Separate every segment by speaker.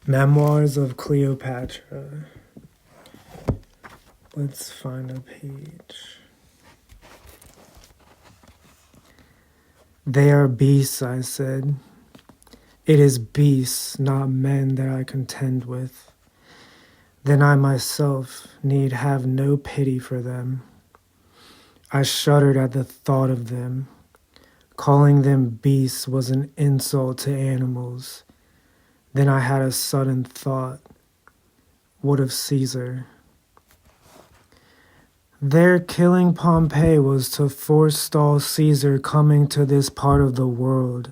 Speaker 1: Memoirs of Cleopatra. Let's find a page. They are beasts, I said. It is beasts, not men, that I contend with. Then I myself need have no pity for them. I shuddered at the thought of them. Calling them beasts was an insult to animals. Then I had a sudden thought. What of Caesar? Their killing Pompey was to forestall Caesar coming to this part of the world.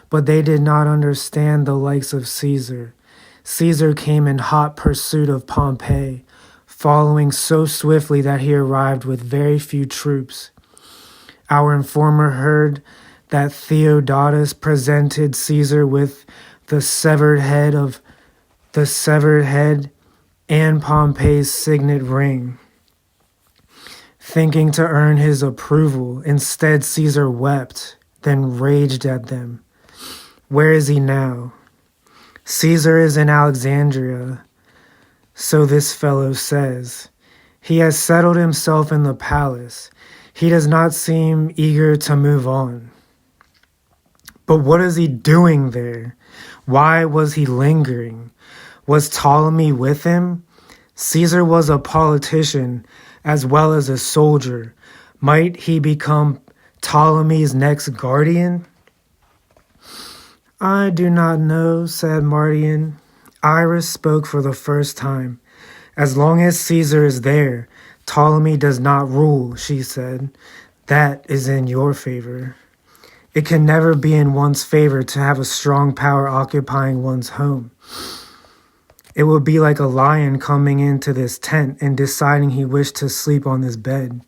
Speaker 1: But they did not understand the likes of Caesar. Caesar came in hot pursuit of Pompey, following so swiftly that he arrived with very few troops. Our informer heard that Theodotus presented Caesar with the severed head and Pompey's signet ring. Thinking to earn his approval, instead Caesar wept, then raged at them. Where is he now? Caesar is in Alexandria, so this fellow says. He has settled himself in the palace. He does not seem eager to move on. But what is he doing there? Why was he lingering? Was Ptolemy with him? Caesar was a politician as well as a soldier. Might he become Ptolemy's next guardian? I do not know, said Mardian. Iris spoke for the first time. As long as Caesar is there, Ptolemy does not rule, she said. That is in your favor. It can never be in one's favor to have a strong power occupying one's home. It would be like a lion coming into this tent and deciding he wished to sleep on this bed,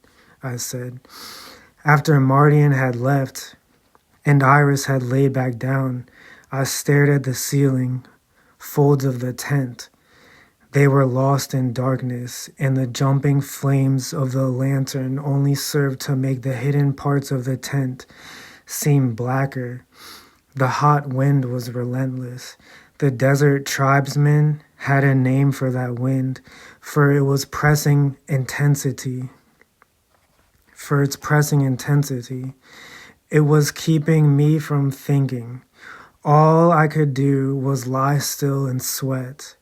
Speaker 1: I said. After Mardian had left and Iris had laid back down, I stared at the ceiling, folds of the tent. They were lost in darkness, and the jumping flames of the lantern only served to make the hidden parts of the tent seem blacker. The hot wind was relentless. The desert tribesmen had a name for that wind, for its pressing intensity. It was keeping me from thinking. All I could do was lie still and sweat.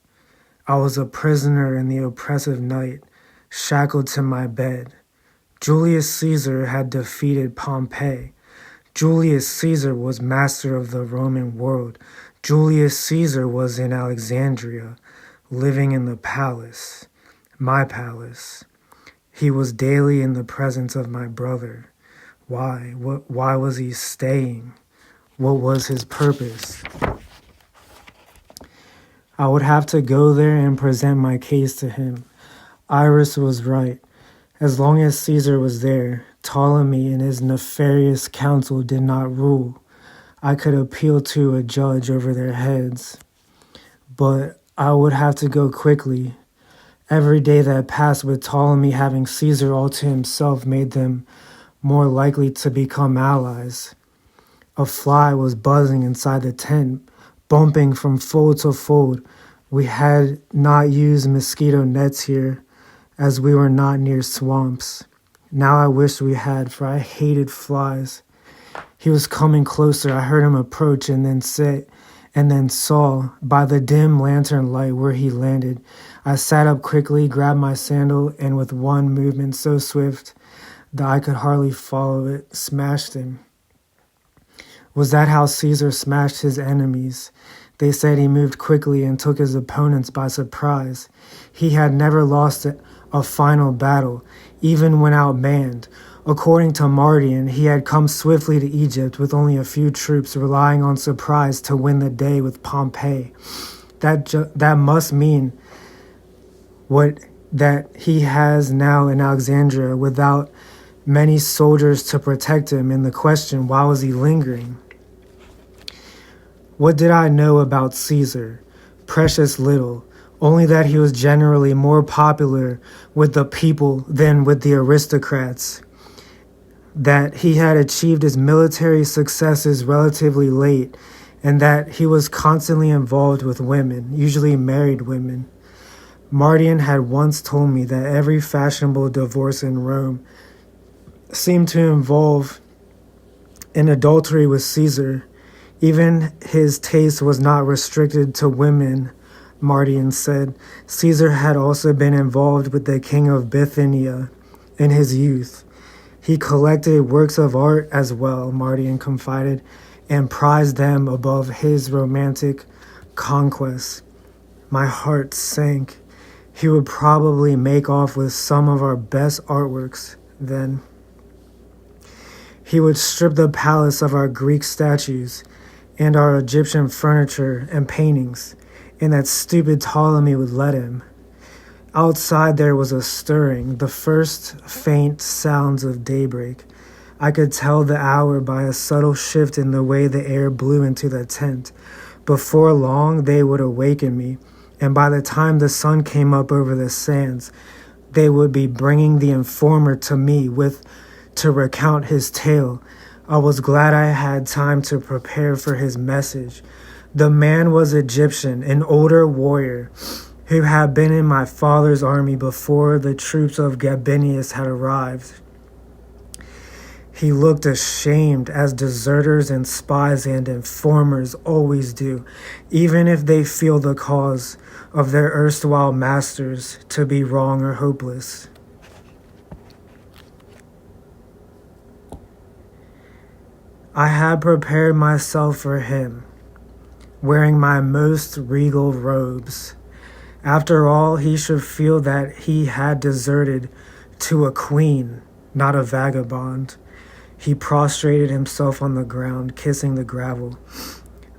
Speaker 1: I was a prisoner in the oppressive night, shackled to my bed. Julius Caesar had defeated Pompey. Julius Caesar was master of the Roman world. Julius Caesar was in Alexandria, living in the palace, my palace. He was daily in the presence of my brother. Why? Why was he staying? What was his purpose? I would have to go there and present my case to him. Iris was right. As long as Caesar was there, Ptolemy and his nefarious council did not rule. I could appeal to a judge over their heads. But I would have to go quickly. Every day that passed with Ptolemy having Caesar all to himself made them more likely to become allies. A fly was buzzing inside the tent, bumping from fold to fold. We had not used mosquito nets here, as we were not near swamps. Now I wish we had, for I hated flies. He was coming closer. I heard him approach and then saw by the dim lantern light where he landed. I sat up quickly, grabbed my sandal, and with one movement so swift that I could hardly follow it, smashed him. Was that how Caesar smashed his enemies? They said he moved quickly and took his opponents by surprise. He had never lost a final battle, even when outmanned. According to Mardian, he had come swiftly to Egypt with only a few troops, relying on surprise to win the day with Pompey. That must mean that he has now in Alexandria without many soldiers to protect him. And the question, why was he lingering? What did I know about Caesar? Precious little. Only that he was generally more popular with the people than with the aristocrats. That he had achieved his military successes relatively late, and that he was constantly involved with women, usually married women. Mardian had once told me that every fashionable divorce in Rome seemed to involve an adultery with Caesar. Even his taste was not restricted to women, Mardian said. Caesar had also been involved with the king of Bithynia in his youth. He collected works of art as well, Mardian confided, and prized them above his romantic conquests. My heart sank. He would probably make off with some of our best artworks then. He would strip the palace of our Greek statues and our Egyptian furniture and paintings, and that stupid Ptolemy would let him. Outside there was a stirring, the first faint sounds of daybreak. I could tell the hour by a subtle shift in the way the air blew into the tent. Before long they would awaken me, and by the time the sun came up over the sands, they would be bringing the informer to me to recount his tale. I was glad I had time to prepare for his message. The man was Egyptian, an older warrior who had been in my father's army before the troops of Gabinius had arrived. He looked ashamed, as deserters and spies and informers always do, even if they feel the cause of their erstwhile masters to be wrong or hopeless. I had prepared myself for him, wearing my most regal robes. After all, he should feel that he had deserted to a queen, not a vagabond. He prostrated himself on the ground, kissing the gravel,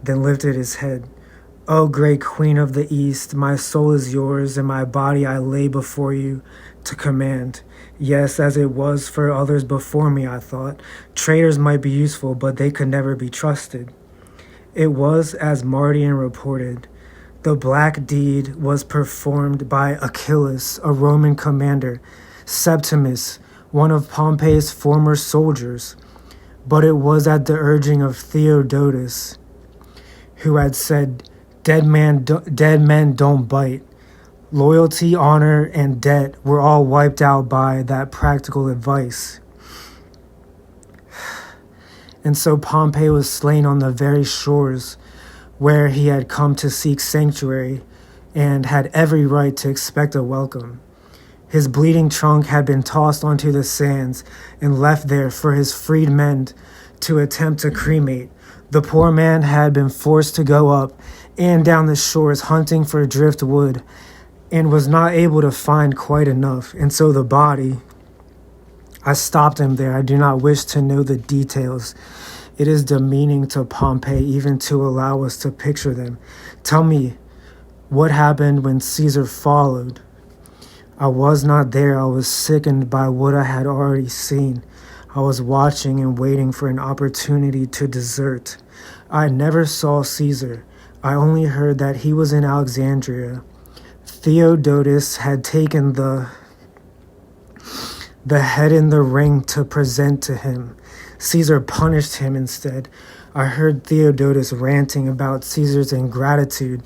Speaker 1: then lifted his head. O great queen of the East, my soul is yours, and my body I lay before you to command. Yes, as it was for others before me, I thought. Traitors might be useful, but they could never be trusted. It was as Mardian reported. The black deed was performed by Achilles, a Roman commander, Septimus, one of Pompey's former soldiers, but it was at the urging of Theodotus, who had said, dead men don't bite. Loyalty, honor, and debt were all wiped out by that practical advice. And so Pompey was slain on the very shores where he had come to seek sanctuary and had every right to expect a welcome. His bleeding trunk had been tossed onto the sands and left there for his freed men to attempt to cremate. The poor man had been forced to go up and down the shores hunting for driftwood and was not able to find quite enough, and so the body... I stopped him there. I do not wish to know the details. It is demeaning to Pompey even to allow us to picture them. Tell me, what happened when Caesar followed? I was not there. I was sickened by what I had already seen. I was watching and waiting for an opportunity to desert. I never saw Caesar. I only heard that he was in Alexandria. Theodotus had taken the head in the ring to present to him. Caesar punished him instead. I heard Theodotus ranting about Caesar's ingratitude,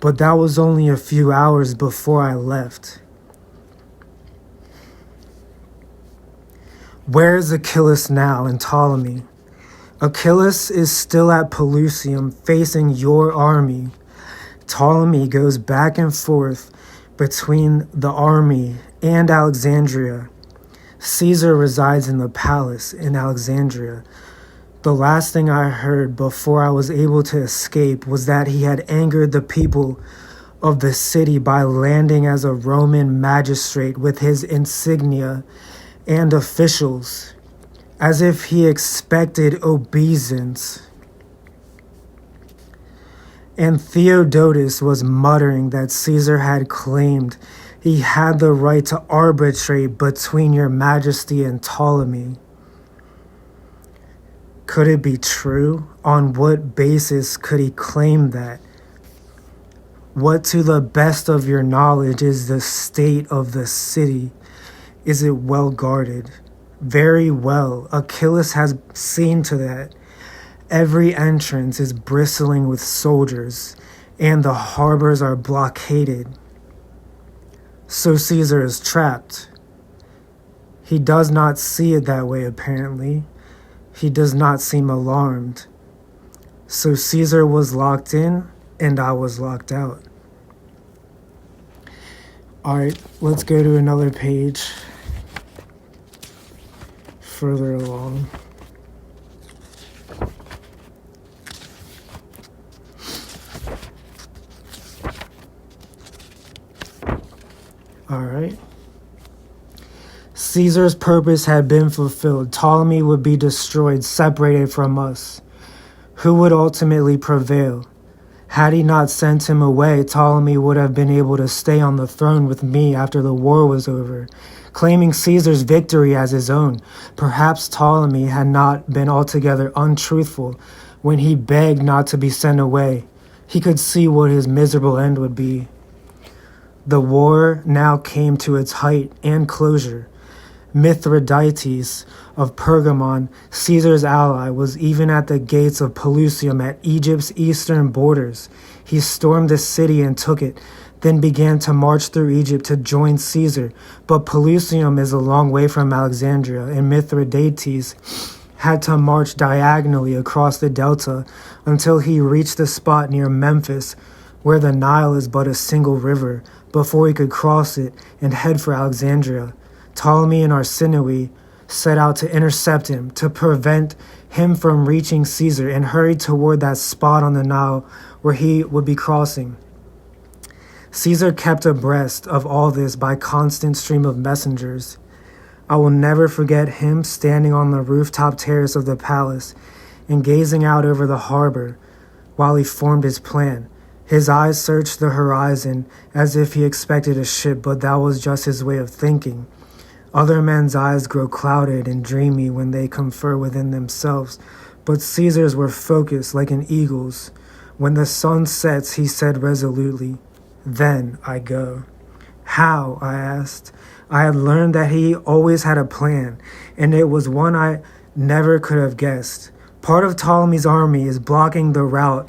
Speaker 1: but that was only a few hours before I left. Where is Achilles now and Ptolemy? Achilles is still at Pelusium facing your army. Ptolemy goes back and forth between the army and Alexandria. Caesar resides in the palace in Alexandria. The last thing I heard before I was able to escape was that he had angered the people of the city by landing as a Roman magistrate with his insignia and officials, as if he expected obeisance. And Theodotus was muttering that Caesar had claimed he had the right to arbitrate between your majesty and Ptolemy. Could it be true? On what basis could he claim that? What, to the best of your knowledge, is the state of the city? Is it well guarded? Very well. Achilles has seen to that. Every entrance is bristling with soldiers, and the harbors are blockaded. So Caesar is trapped. He does not see it that way, apparently. He does not seem alarmed. So Caesar was locked in, and I was locked out. All right, let's go to another page further along. All right. Caesar's purpose had been fulfilled. Ptolemy would be destroyed, separated from us. Who would ultimately prevail? Had he not sent him away, Ptolemy would have been able to stay on the throne with me after the war was over, claiming Caesar's victory as his own. Perhaps Ptolemy had not been altogether untruthful when he begged not to be sent away. He could see what his miserable end would be. The war now came to its height and closure. Mithridates of Pergamon, Caesar's ally, was even at the gates of Pelusium at Egypt's eastern borders. He stormed the city and took it, then began to march through Egypt to join Caesar. But Pelusium is a long way from Alexandria, and Mithridates had to march diagonally across the delta until he reached the spot near Memphis, where the Nile is but a single river, before he could cross it and head for Alexandria. Ptolemy and Arsinoe set out to intercept him, to prevent him from reaching Caesar, and hurried toward that spot on the Nile where he would be crossing. Caesar kept abreast of all this by constant stream of messengers. I will never forget him standing on the rooftop terrace of the palace and gazing out over the harbor while he formed his plan. His eyes searched the horizon as if he expected a ship, but that was just his way of thinking. Other men's eyes grow clouded and dreamy when they confer within themselves, but Caesar's were focused like an eagle's. When the sun sets, he said resolutely, "Then I go." How? I asked. I had learned that he always had a plan, and it was one I never could have guessed. Part of Ptolemy's army is blocking the route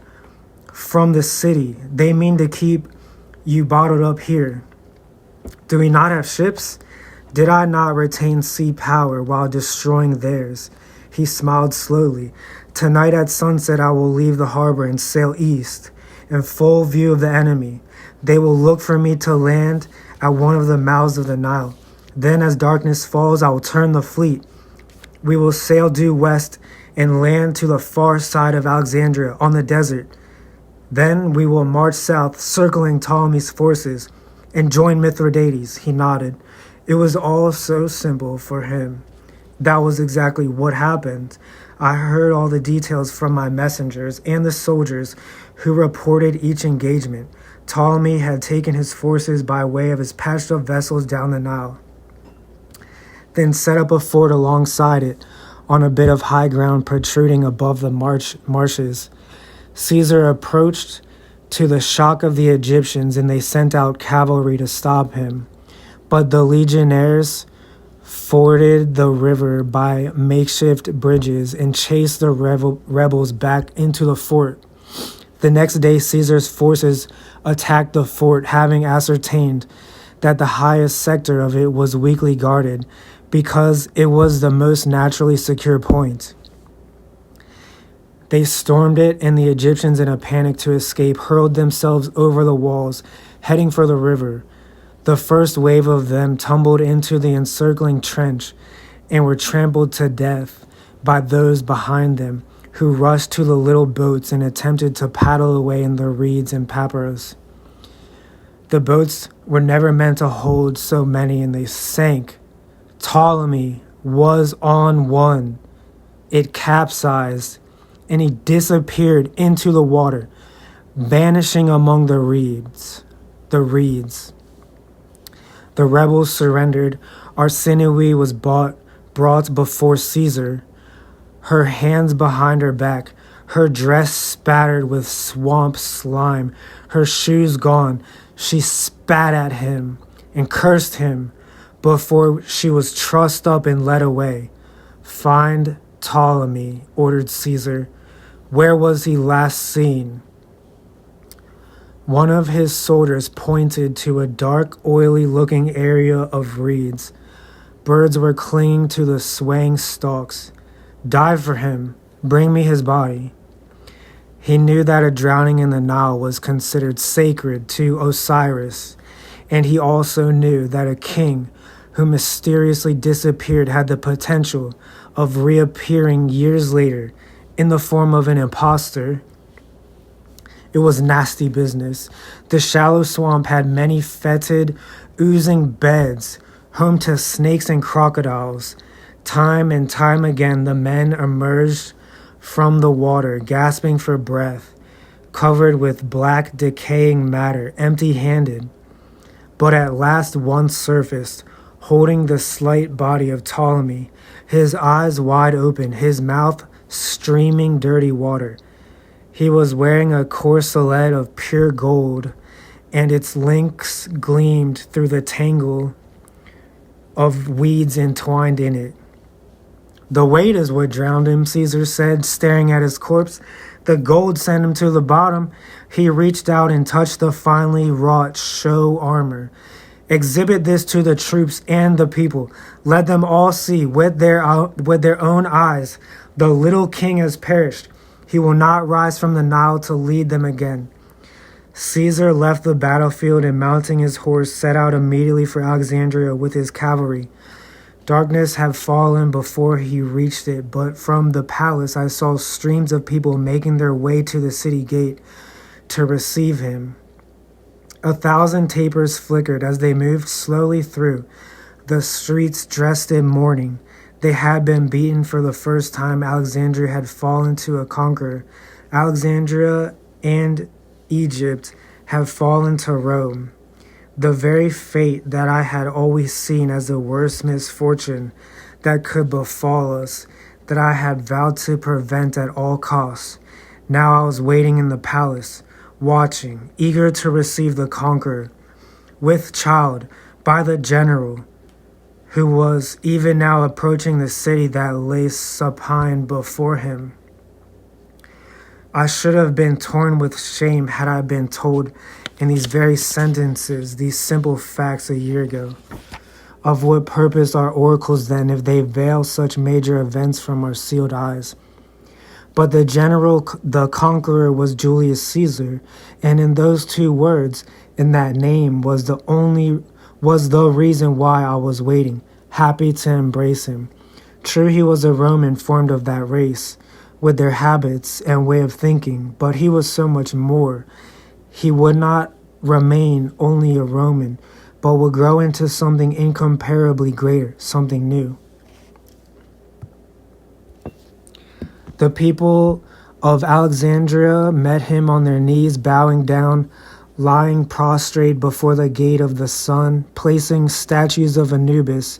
Speaker 1: from the city. They mean to keep you bottled up here. Do we not have ships? Did I not retain sea power while destroying theirs? He smiled slowly. Tonight at sunset I will leave the harbor and sail east, in full view of the enemy. They will look for me to land at one of the mouths of the Nile. Then as darkness falls, I will turn the fleet. We will sail due west and land to the far side of Alexandria on the desert. Then we will march south, circling Ptolemy's forces, and join Mithridates. He nodded. It was all so simple for him. That was exactly what happened. I heard all the details from my messengers and the soldiers who reported each engagement. Ptolemy had taken his forces by way of his patched-up vessels down the Nile, then set up a fort alongside it on a bit of high ground protruding above the marshes. Caesar approached to the shock of the Egyptians, and they sent out cavalry to stop him. But the legionnaires forded the river by makeshift bridges and chased the rebels back into the fort. The next day, Caesar's forces attacked the fort, having ascertained that the highest sector of it was weakly guarded because it was the most naturally secure point. They stormed it, and the Egyptians, in a panic to escape, hurled themselves over the walls, heading for the river. The first wave of them tumbled into the encircling trench and were trampled to death by those behind them, who rushed to the little boats and attempted to paddle away in the reeds and papyrus. The boats were never meant to hold so many, and they sank. Ptolemy was on one. It capsized, and he disappeared into the water, vanishing among the reeds. The rebels surrendered. Arsinoe was brought before Caesar, her hands behind her back, her dress spattered with swamp slime, her shoes gone. She spat at him and cursed him before she was trussed up and led away. "Find Ptolemy," ordered Caesar. Where was he last seen? One of his soldiers pointed to a dark, oily-looking area of reeds. Birds were clinging to the swaying stalks. Dive for him. Bring me his body. He knew that a drowning in the Nile was considered sacred to Osiris, and he also knew that a king who mysteriously disappeared had the potential of reappearing years later in the form of an imposter. It was nasty business. The shallow swamp had many fetid, oozing beds, home to snakes and crocodiles. Time and time again, the men emerged from the water, gasping for breath, covered with black, decaying matter, empty-handed. But at last one surfaced, holding the slight body of Ptolemy, his eyes wide open, his mouth streaming dirty water. He was wearing a corselet of pure gold, and its links gleamed through the tangle of weeds entwined in it. The weight is what drowned him, Caesar said, staring at his corpse. The gold sent him to the bottom. He reached out and touched the finely wrought show armor. Exhibit this to the troops and the people. Let them all see with their own eyes. The little king has perished. He will not rise from the Nile to lead them again. Caesar left the battlefield and, mounting his horse, set out immediately for Alexandria with his cavalry. Darkness had fallen before he reached it, but from the palace I saw streams of people making their way to the city gate to receive him. 1,000 tapers flickered as they moved slowly through the streets dressed in mourning. They had been beaten for the first time. Alexandria had fallen to a conqueror. Alexandria and Egypt have fallen to Rome. The very fate that I had always seen as the worst misfortune that could befall us, that I had vowed to prevent at all costs. Now I was waiting in the palace, watching, eager to receive the conqueror, with child, by the general, who was even now approaching the city that lay supine before him. I should have been torn with shame had I been told in these very sentences these simple facts a year ago. Of what purpose are oracles then if they veil such major events from our sealed eyes? But the general, the conqueror, was Julius Caesar, and in those two words, in that name, was the reason why I was waiting, happy to embrace him. True, he was a Roman formed of that race, with their habits and way of thinking, but he was so much more. He would not remain only a Roman, but would grow into something incomparably greater, something new. The people of Alexandria met him on their knees, bowing down, lying prostrate before the gate of the sun, placing statues of Anubis,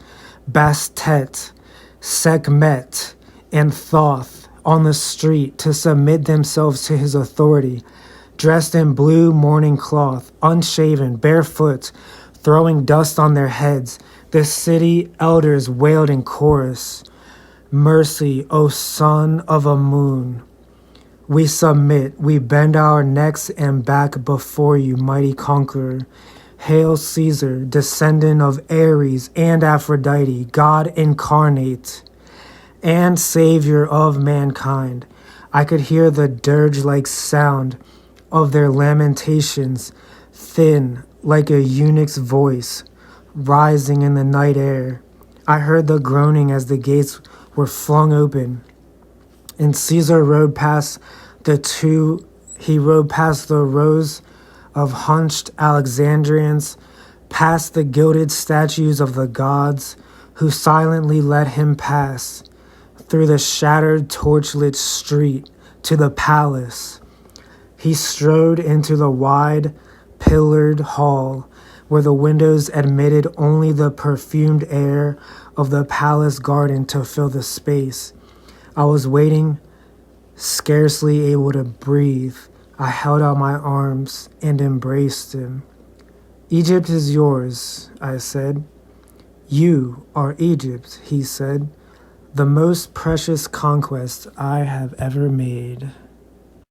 Speaker 1: Bastet, Sekhmet, and Thoth on the street to submit themselves to his authority. Dressed in blue mourning cloth, unshaven, barefoot, throwing dust on their heads, the city elders wailed in chorus, "Mercy, O son of a moon! We submit, we bend our necks and back before you, mighty conqueror. Hail Caesar, descendant of Ares and Aphrodite, God incarnate and savior of mankind." I could hear the dirge-like sound of their lamentations, thin like a eunuch's voice, rising in the night air. I heard the groaning as the gates were flung open, and Caesar rode past the rows of hunched Alexandrians, past the gilded statues of the gods, who silently let him pass through the shattered torchlit street to the palace. He strode into the wide, pillared hall, where the windows admitted only the perfumed air of the palace garden to fill the space. I was waiting, scarcely able to breathe. I held out my arms and embraced him. "Egypt is yours," I said. "You are Egypt," he said, "the most precious conquest I have ever made."